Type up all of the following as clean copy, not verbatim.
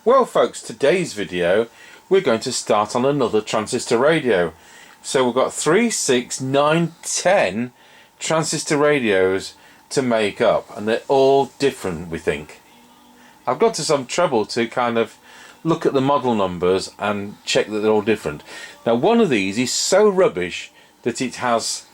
Well folks, today's video we're going to start on another transistor radio. So we've got 3, 6, 9, 10 transistor radios to make up, and they're all different, we think. I've got to some trouble to kind of look at the model numbers and check that they're all different. Now one of these is so rubbish that it has,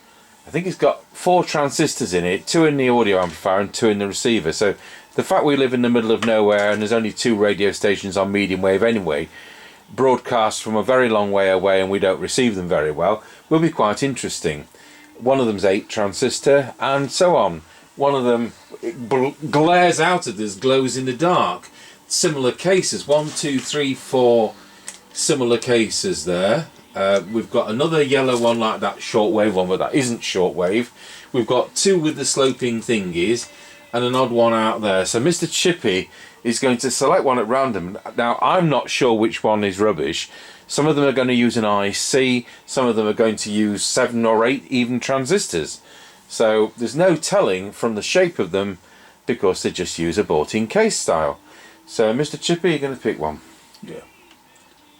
I think it's got 4 transistors in it, 2 in the audio amplifier and 2 in the receiver. So the fact we live in the middle of nowhere and there's only 2 radio stations on medium wave anyway, broadcast from a very long way away, and we don't receive them very well, will be quite interesting. One of them's 8 transistor and so on. One of them glares out at us, glows in the dark. Similar cases, 1, 2, 3, 4 similar cases there. We've got another yellow one like that shortwave one, but that isn't shortwave. We've got 2 with the sloping thingies and an odd one out there. So Mr. Chippie is going to select one at random. Now I'm not sure which one is rubbish. Some of them are going to use an IC, some of them are going to use 7 or 8 even transistors. So there's no telling from the shape of them because they just use a bought-in case style. So Mr. Chippie, you're going to pick one. Yeah.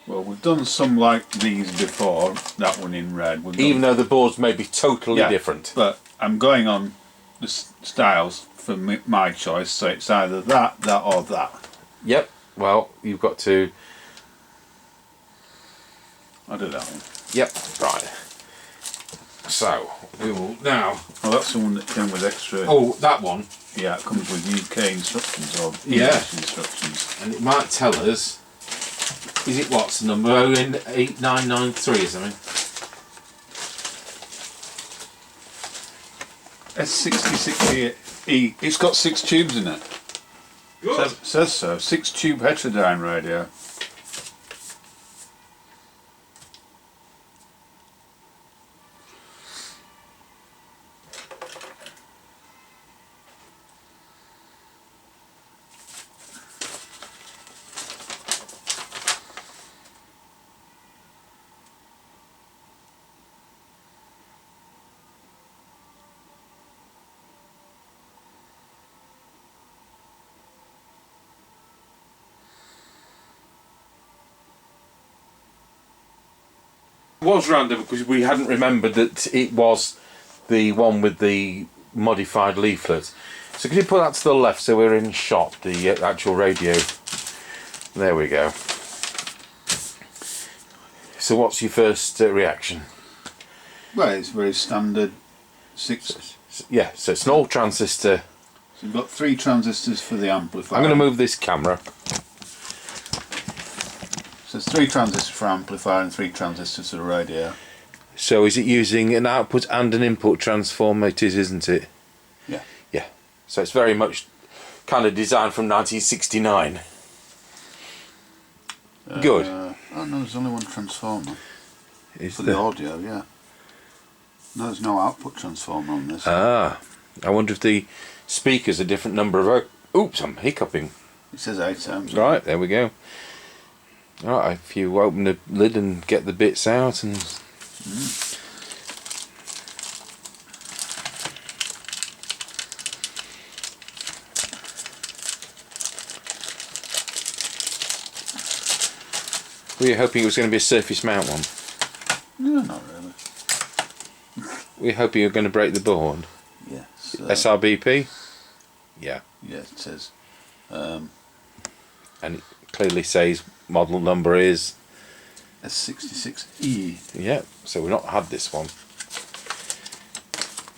Well, we've done some like these before, that one in red. Even though the boards may be totally different. But I'm going on the styles for my choice, so it's either that or that. Yep, well, you've got to... I'll do that one. Yep, right. So, we will now... Well, that's the one that came with extra... Oh, that one? Yeah, it comes with UK instructions or English instructions. And it might tell us... Is it what's the number? 08993 or something? S66E. It's got 6 tubes in it. Good. Says so. 6 tube heterodyne radio. It was random because we hadn't remembered that it was the one with the modified leaflet. So could you put that to the left so we're in shot, the actual radio? There we go. So what's your first reaction? Well, it's very standard 6. Yeah, so it's an all transistor. So you've got 3 transistors for the amplifier. I'm going to move this camera. So it's 3 transistors for amplifier and 3 transistors for the radio. So is it using an output and an input transformer? It is, isn't it? Yeah. Yeah. So it's very much kind of designed from 1969. Good. Oh no, there's only one transformer. Is for the audio, yeah. No, there's no output transformer on this. Ah. I wonder if the speaker's a different number of... Oops, I'm hiccuping. It says 8 ohms. Right, there we go. Right, if you open the lid and get the bits out and... Were you hoping it was going to be a surface mount one? No, not really. Were you hoping you were going to break the board? Yes. SRBP? Yeah. Yeah, it says. And it clearly says model number is... S66E. Yeah, so we've not had this one.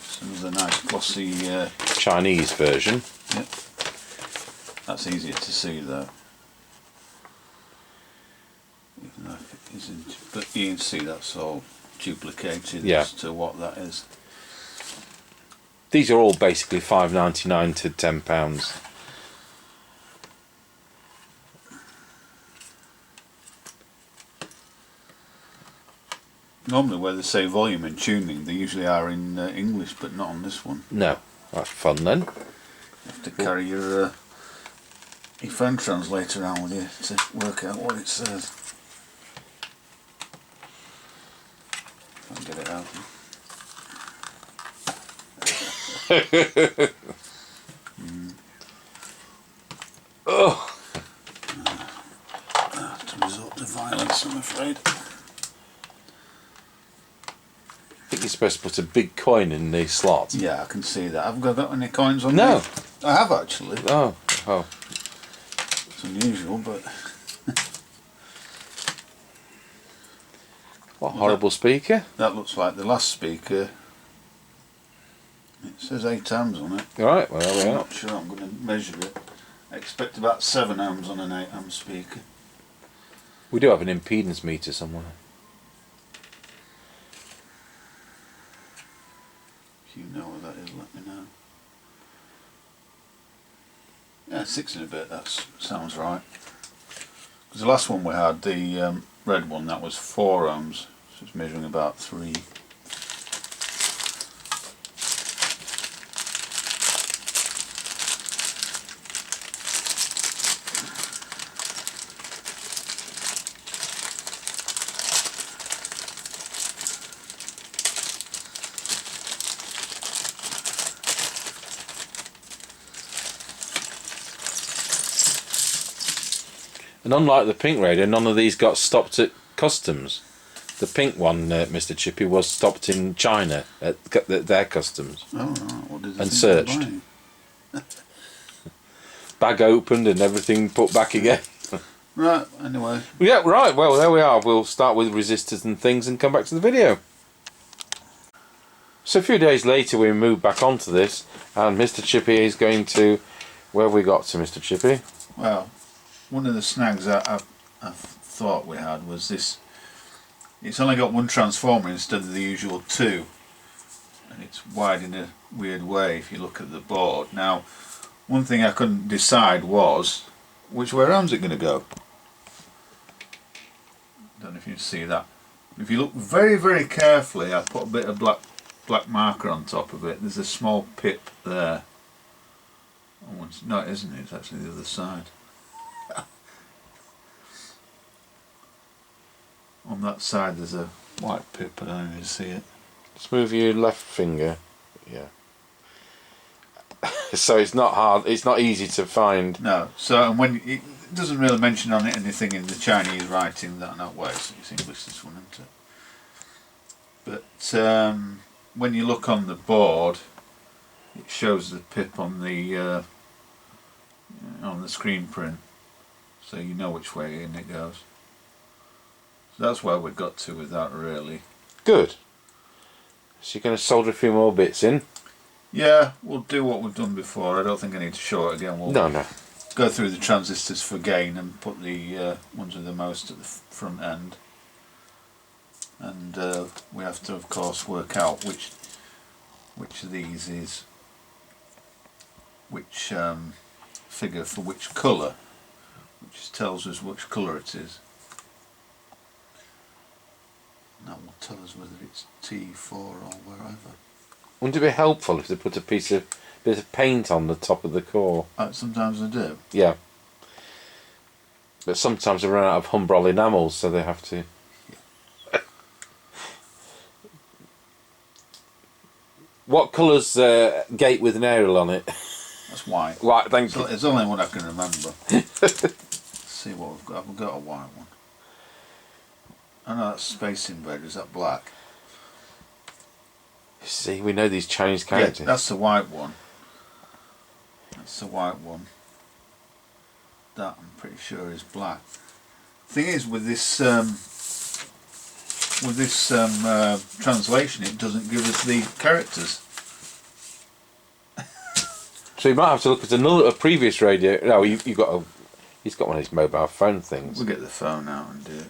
So there's a nice glossy... Chinese version. Yep. That's easier to see though. Even though it isn't, but you can see that's all duplicated as to what that is. These are all basically £5.99 to £10. Normally where they say volume and tuning, they usually are in English, but not on this one. No, that's fun then. You have to carry your phone translator around with you to work out what it says. If I can get it out. Oh. violence, I'm afraid. I think you're supposed to put a big coin in the slot. Yeah, I can see that. Haven't I got any coins on No. me? I have actually. Oh. It's unusual, but... What horrible speaker. That looks like the last speaker. It says 8 ohms on it. Right, well there we I'm are. not sure, I'm going to measure it. I expect about 7 ohms on an 8 ohm speaker. We do have an impedance meter somewhere. If you know what that is, let me know. Yeah, 6 and a bit, that sounds right. Because the last one we had, the red one, that was 4 ohms. So it's measuring about 3. And unlike the pink radio, none of these got stopped at customs. The pink one, Mr. Chippie, was stopped in China at their customs. Oh, right. What did they And think they were searched. buying? Bag opened and everything put back again. Right, anyway. Yeah, right, well there we are. We'll start with resistors and things and come back to the video. So a few days later we moved back onto this and Mr. Chippie is going to... Where have we got to, Mr. Chippie? Well, one of the snags I thought we had was this. It's only got one transformer instead of the usual 2. And it's wired in a weird way if you look at the board. Now, one thing I couldn't decide was, which way around is it going to go? Don't know if you can see that. If you look very, very carefully, I put a bit of black marker on top of it. There's a small pip there. No, it isn't. It's actually the other side. On that side there's a white pip, but I don't even see it. Just move your left finger. Yeah. So it's not hard, it's not easy to find. No, so and when it doesn't really mention on it anything in the Chinese writing that way, so it's English this one, isn't it? But when you look on the board, it shows the pip on the screen print, so you know which way in it goes. So that's where we got to with that, really. Good. So you're going to solder a few more bits in? Yeah, we'll do what we've done before. I don't think I need to show it again. We'll No. go through the transistors for gain and put the ones with the most at the front end. And we have to, of course, work out which of these is which figure for which colour, which tells us which colour it is. And that will tell us whether it's T4 or wherever. Wouldn't it be helpful if they put a bit of paint on the top of the core? Sometimes they do. Yeah. But sometimes they run out of Humbrol enamels, so they have to... What colour's gate with an aerial on it? That's white. White, thank you. It's the only one I can remember. Let's see what we've got. We've got a white one. I know that's Space Invader. Is that black? See, we know these Chinese Yeah, characters. that's the white one. That's the white one. That I'm pretty sure is black. Thing is, with this translation, it doesn't give us the characters. So you might have to look at a previous radio. No, he's got one of these mobile phone things. We'll get the phone out and do it.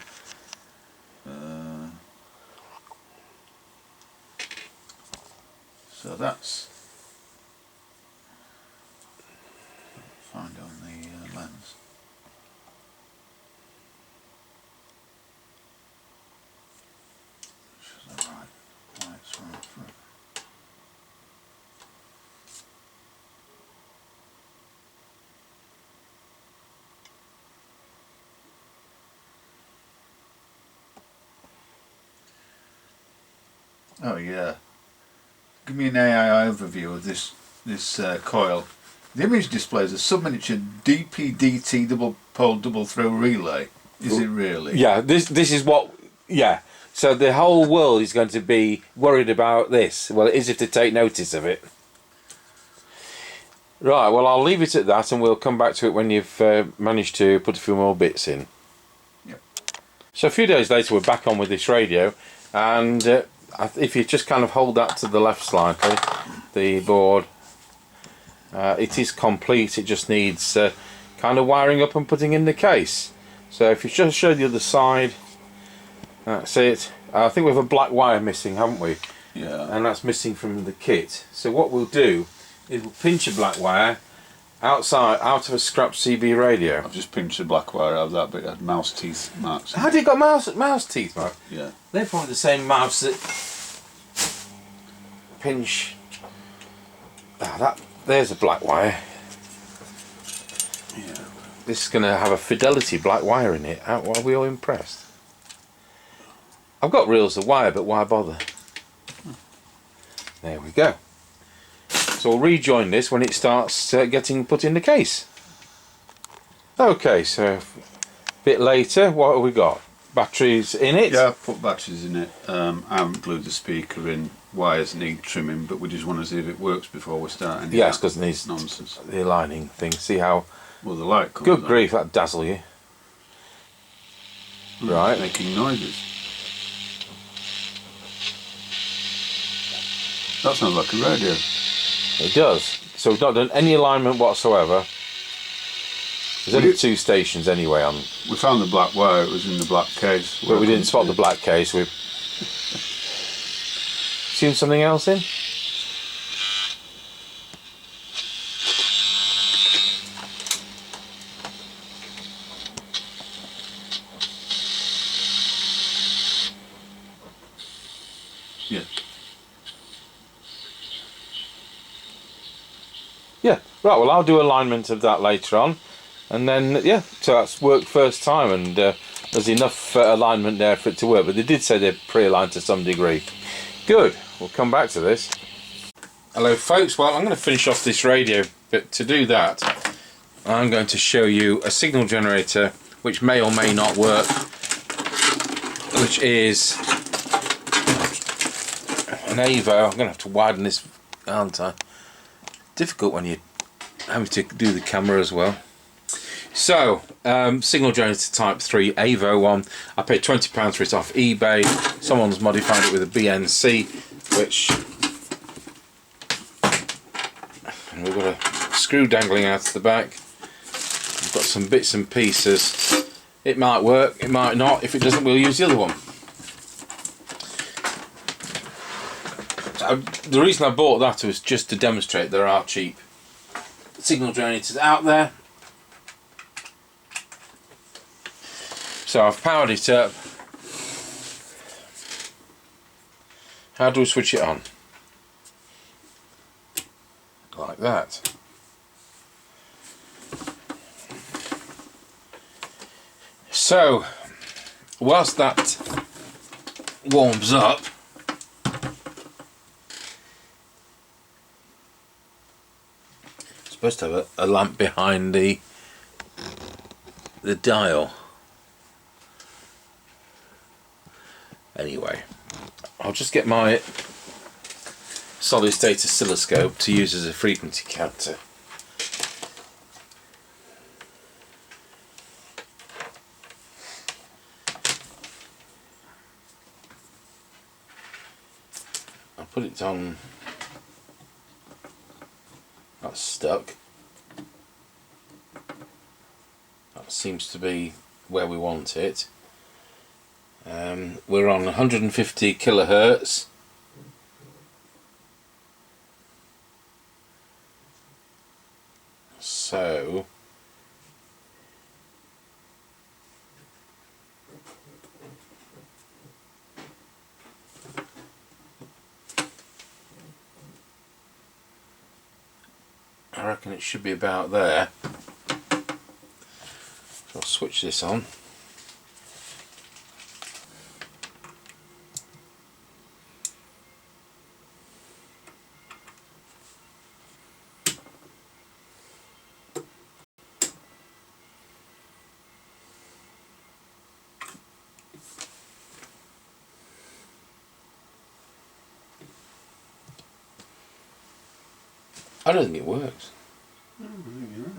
So that's find on the lens. Which is the right lights right for it. Oh yeah. Give me an AI overview of this coil. The image displays a subminiature DP-DT double pole double throw relay. Is it really? Yeah, this is what, yeah. So the whole world is going to be worried about this. Well, it is if they take notice of it. Right, well, I'll leave it at that and we'll come back to it when you've managed to put a few more bits in. Yep. So a few days later we're back on with this radio, and if you just kind of hold that to the left slightly, the board, it is complete. It just needs kind of wiring up and putting in the case. So if you just show the other side, that's it. I think we have a black wire missing, haven't we? Yeah. And that's missing from the kit. So what we'll do is we'll pinch a black wire out of a scrap CB radio. I've just pinched the black wire out of that bit. It had mouse teeth marks. How did it got mouse teeth, Mark? Yeah. They're probably the same mouse that pinch. There's a black wire. Yeah. This is going to have a Fidelity black wire in it. Are we all impressed? I've got reels of wire, but why bother? There we go. So we'll rejoin this when it starts getting put in the case. Okay, so a bit later, what have we got? Batteries in it? Yeah, I've put batteries in it. I haven't glued the speaker in. Wires need trimming, but we just want to see if it works before we start any Yes, because it needs nonsense. the aligning thing. See how... Well, the light comes Good on. grief, that'd dazzle you. Right. Making noises. That sounds like a radio. It does. So we've not done any alignment whatsoever. There's only 2 stations anyway on. We found the black wire. It was in the black case. But we didn't spot the black case. We've tuned something else in. Yeah. Yeah. Right. Well, I'll do alignment of that later on, and then yeah. So that's worked first time, and there's enough alignment there for it to work. But they did say they're pre-aligned to some degree. Good. We'll come back to this. Hello, folks. Well, I'm going to finish off this radio, but to do that, I'm going to show you a signal generator which may or may not work, which is an AVO. I'm going to have to widen this, aren't I? Difficult when you're having to do the camera as well. So, signal generator type 3 AVO one. I paid £20 for it off eBay. Someone's modified it with a BNC, which, and we've got a screw dangling out of the back. We've got some bits and pieces. It might work, it might not. If it doesn't, we'll use the other one. The reason I bought that was just to demonstrate there are cheap signal generators out there. So I've powered it up. How do we switch it on? Like that. So whilst that warms up, it's supposed to have a lamp behind the dial. Anyway, I'll just get my solid state oscilloscope to use as a frequency counter. I'll put it on. That's stuck. That seems to be where we want it. We're on 150 kilohertz. So I reckon it should be about there. So I'll switch this on. I don't think it works. Oh, maybe you're right.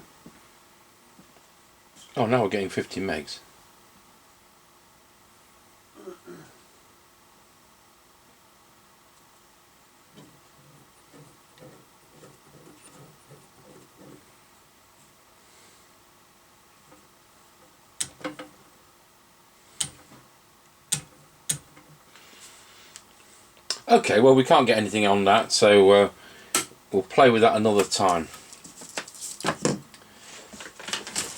Oh, now we're getting 50 megs. Okay, well we can't get anything on that, so we'll play with that another time.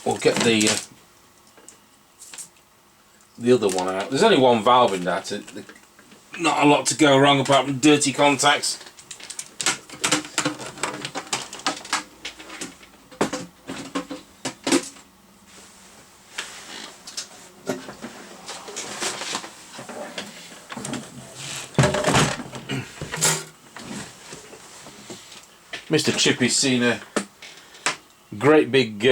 We'll get the other one out. There's only one valve in that. Not a lot to go wrong apart from dirty contacts. Mr. Chippie's seen a great big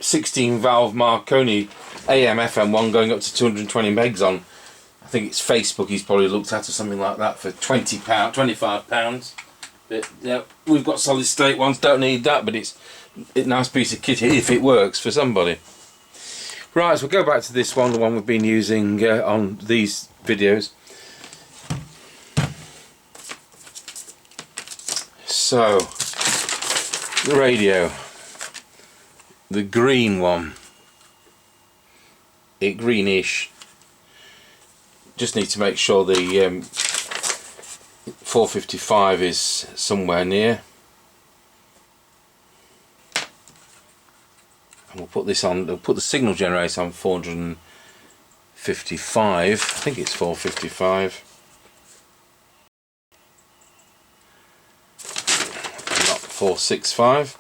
16 valve Marconi AM FM one going up to 220 megs on. I think it's Facebook he's probably looked at or something like that for £20, £25. But yeah, we've got solid state ones, don't need that, but it's a nice piece of kit if it works for somebody. Right, so we'll go back to this one, the one we've been using on these videos. So, the radio, the green one, greenish. Just need to make sure the 455 is somewhere near. And we'll put this on, we'll put the signal generator on 455, I think it's 455. Not 465.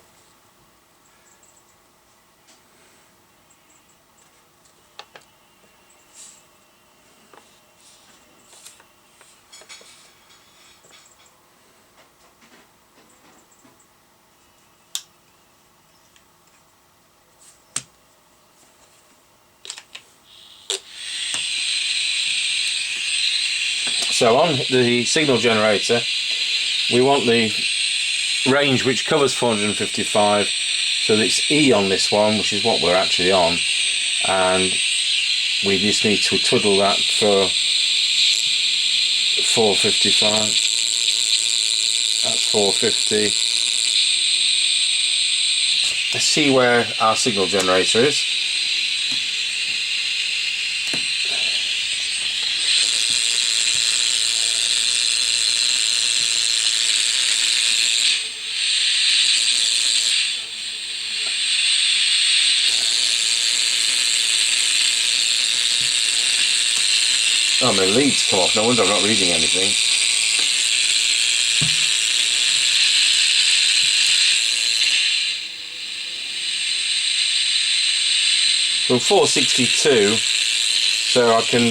So on the signal generator we want the range which covers 455, so it's E on this one, which is what we're actually on, and we just need to twiddle that for 455. That's 450. Let's see where our signal generator is. Oh, my leads come off, no wonder I'm not reading anything. From 462, so I can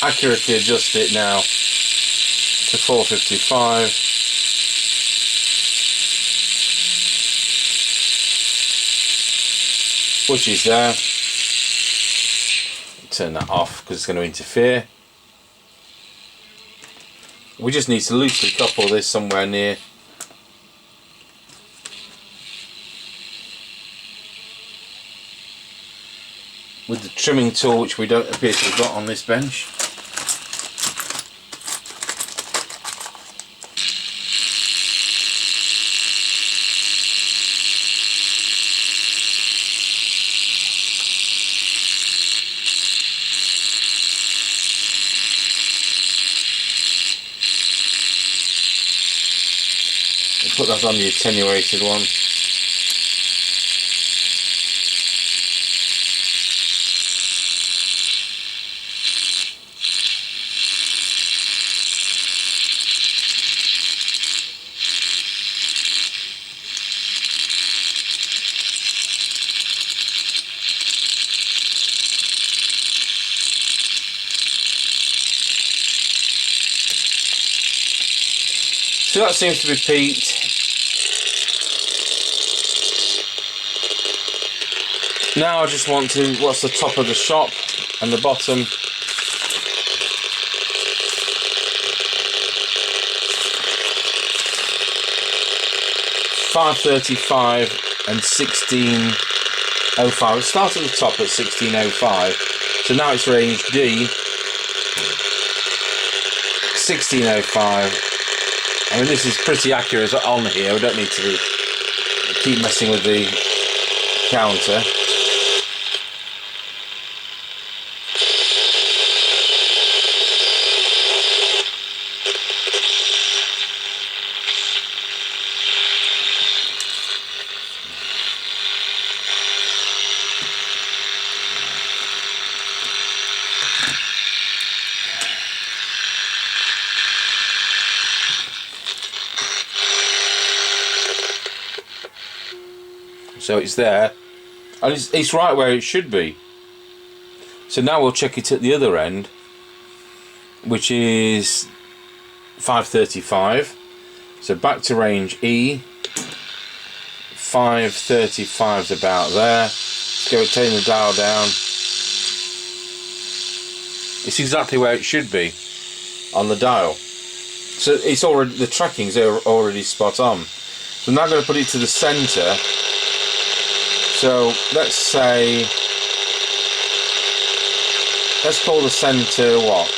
accurately adjust it now to 455. Which is there. Turn that off because it's going to interfere. We just need to loosely couple this somewhere near. With the trimming tool, which we don't appear to have got on this bench. Put that on the attenuated one. So that seems to be peaked. Now I just want to, what's the top of the shop and the bottom. 535 and 1605. It started at the top at 1605, so now it's range D, 1605. I mean, this is pretty accurate on here. We don't need to keep messing with the counter. So it's there, and it's right where it should be. So now we'll check it at the other end, which is 535. So back to range E. 535 is about there. Let's go turn the dial down. It's exactly where it should be on the dial. So it's already, the tracking's already spot on. So I'm now going to put it to the centre. So let's say, let's call the centre what?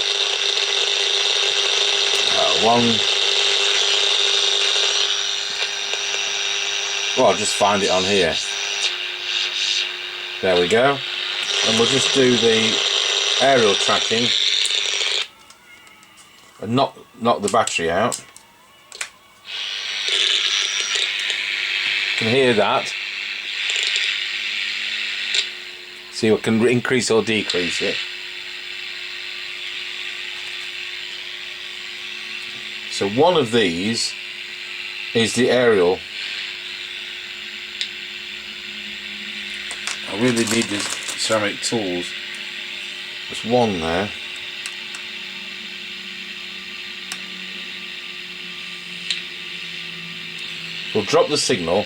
Well, I'll just find it on here. There we go. And we'll just do the aerial tracking and knock the battery out. You can hear that. See, we can increase or decrease it. So one of these is the aerial. I really need these ceramic tools. There's one there. We'll drop the signal.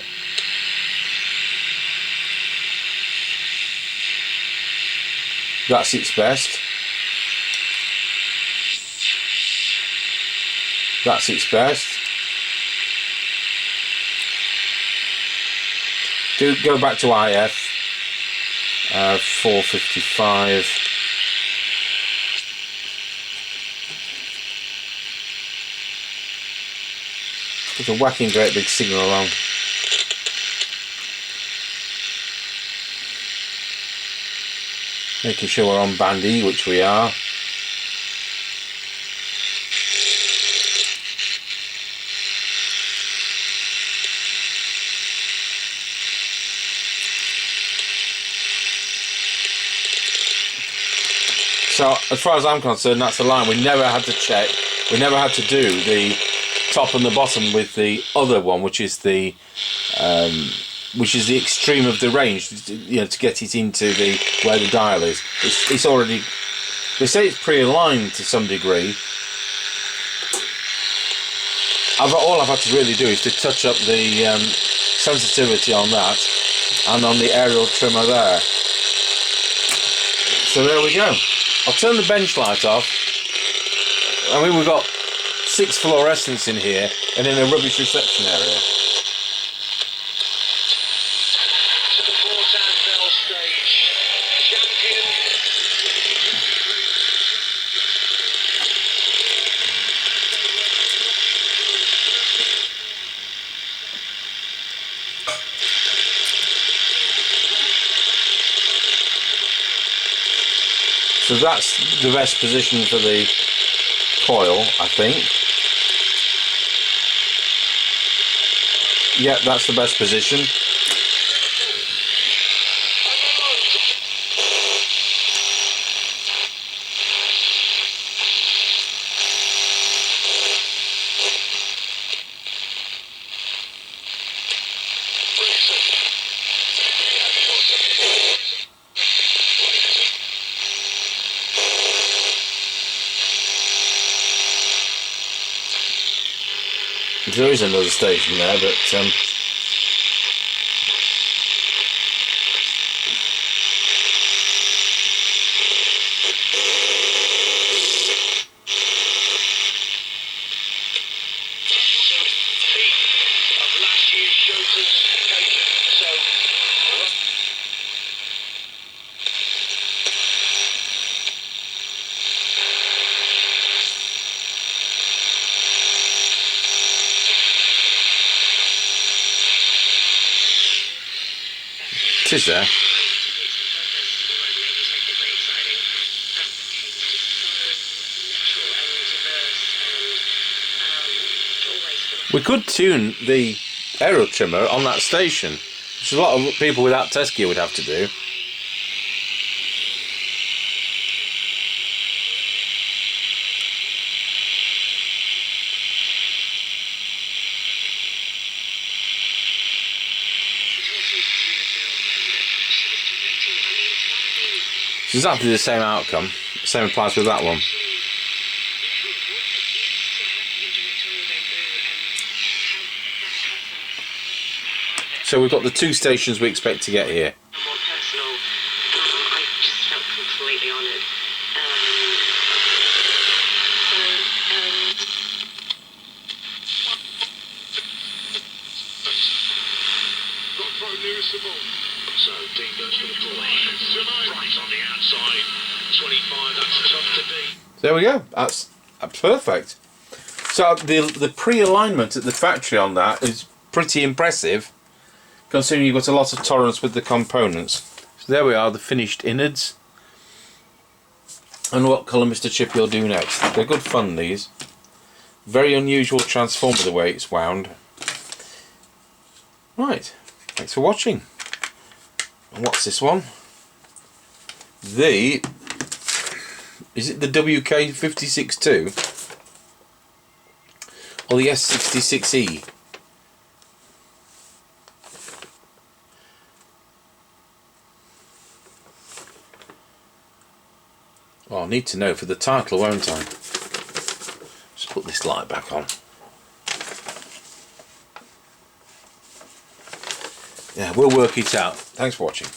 That's its best. That's its best. Go back to IF. 455. It's a whacking great big signal along. Making sure we're on band E, which we are. So as far as I'm concerned, that's the line. We never had to check. We never had to do the top and the bottom with the other one, which is the extreme of the range. You know, to get it into the where the dial is. It's already. They say it's pre-aligned to some degree. All I've had to really do is to touch up the sensitivity on that and on the aerial trimmer there. So there we go. I'll turn the bench light off. I mean, we've got 6 fluorescents in here and in a rubbish reception area. So that's the best position for the coil, I think. Yeah, that's the best position. There is another station there, but it is there. We could tune the aero trimmer on that station, which a lot of people without test gear would have to do. It's exactly the same outcome. Same applies with that one. So we've got the 2 stations we expect to get here. More personal. I just felt completely honoured. So deep goes for the ball. Right on the outside. 25. That's tough to beat. There we go. That's perfect. So the pre-alignment at the factory on that is pretty impressive, considering you've got a lot of tolerance with the components. So there we are, the finished innards. And what colour Mr. Chippie will do next. They're good fun, these. Very unusual transformer the way it's wound. Right, thanks for watching. And what's this one? Is it the WK-56-22? Or the S66E? Well, I'll need to know for the title, won't I? Just put this light back on. Yeah, we'll work it out. Thanks for watching.